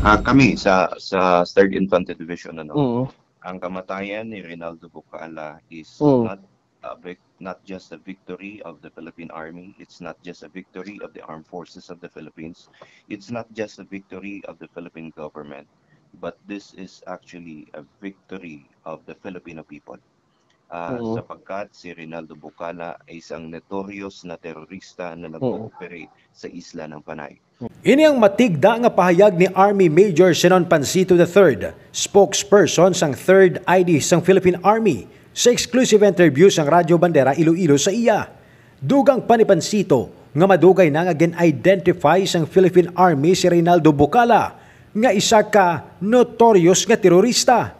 Kami sa 3rd Infantry Division, Mm. ang kamatayan ni Rinaldo Bucala is Mm. not just a victory of the Philippine Army. It's not just a victory of the armed forces of the Philippines. It's not just a victory of the Philippine government, but this is actually a victory of the Filipino people. Mm. Sapagkat si Rinaldo Bucala ay isang notorious na terorista na Mm. nag-ooperate sa isla ng Panay. Ini ang matigda nga pahayag ni Army Major Zenon Pancito III, spokesperson sang 3rd ID sang Philippine Army, sa exclusive interview sang Radyo Bandera Iloilo sa iya. Dugang pa ni Pancito nga madugay na nga gen-identify sang Philippine Army si Rinaldo Bucala nga isa ka notorious nga terorista.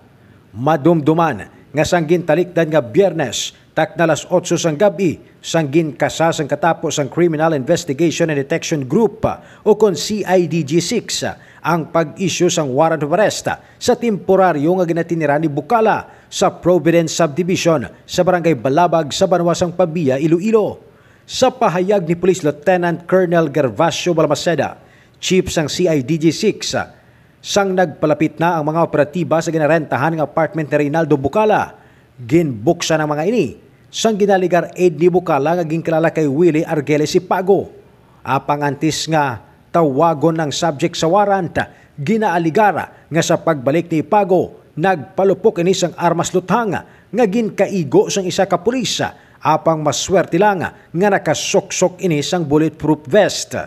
Madumduman nga sanggin talikdan nga Biyernes taknalas 8 sang gabi sanggin kasasang katapos ang Criminal Investigation and Detection Group o kon CIDG-6 ang pag-issue sang warrant of arrest sa temporaryo nga ginatinira ni Bucala sa Providence Subdivision sa Barangay Balabag sa Banwasang Pabia, Iloilo. Sa pahayag ni Police Lieutenant Colonel Gervasio Balmaceda, Chief sang CIDG-6, sang nagpalapit na ang mga operatiba sa ginarentahan ng apartment ni Rinaldo Bucala, ginbuksa ng mga ini sang ginaligar aid ni Bucala nga ginkilala kay Willie Argeles Ipago. Apang antis nga tawagon ng subject sa warrant, ginaaligara nga sa pagbalik ni Ipago, nagpalupok ini sang armas luthang nga ginkaigo sang isa ka pulis, apang maswerte lang nga nakasuksok ini sang bulletproof vest.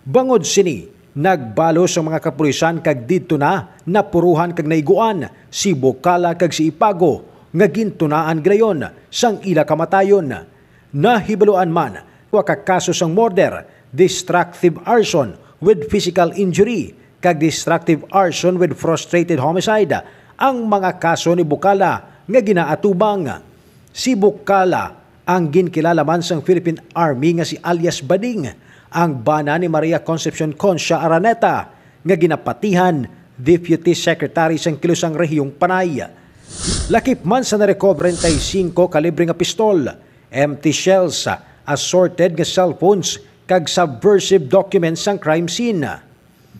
Bangod sini, nagbalo sa mga kapulisan kag didto na napuruhan kag naiguan si Bucala kag si Ipago nga gintunaan grayon sang ila kamatayon. Nahibaluan man wakakaso sang murder, destructive arson with physical injury kag destructive arson with frustrated homicide ang mga kaso ni Bucala nga ginaatubang. Si Bucala ang ginkilala man sang Philippine Army nga si alias Bading, ang bana ni Maria Concepcion Concha Araneta nga ginapatihan Deputy Secretary sang Kilusang Rehiyong Panay. Lakip man sa narecover 35 kalibre nga pistol, empty shells, assorted nga cellphones kag subversive documents sang crime scene.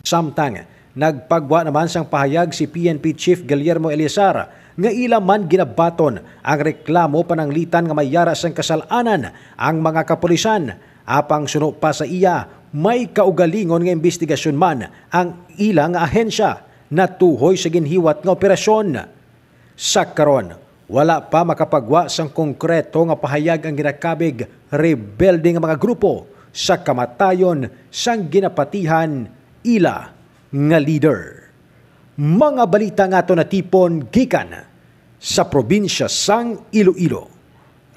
Samtang nagpagwa naman sang pahayag si PNP Chief Guillermo Eliazar nga ila man ginabaton ang reklamo pananglitan nga mayara sang kasalanan ang mga kapulisan, apang suno pa sa iya may kaugalingon nga investigasyon man ang ilang ahensya na tuhoy sa ginhiwat nga operasyon. Sa karon, wala pa makapagwa sang konkreto nga pahayag ang ginakabig rebelde nga mga grupo sa kamatayon sang ginapatihan ila nga leader. Mga balita nga to na tipon gikan sa probinsya sang Iloilo.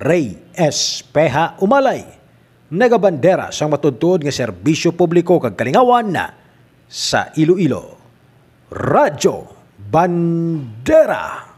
Ray Espeha Umalay, nagabandera sang matudtod nga serbisyo publiko kag kalingawan na sa Iloilo. Radyo Bandera.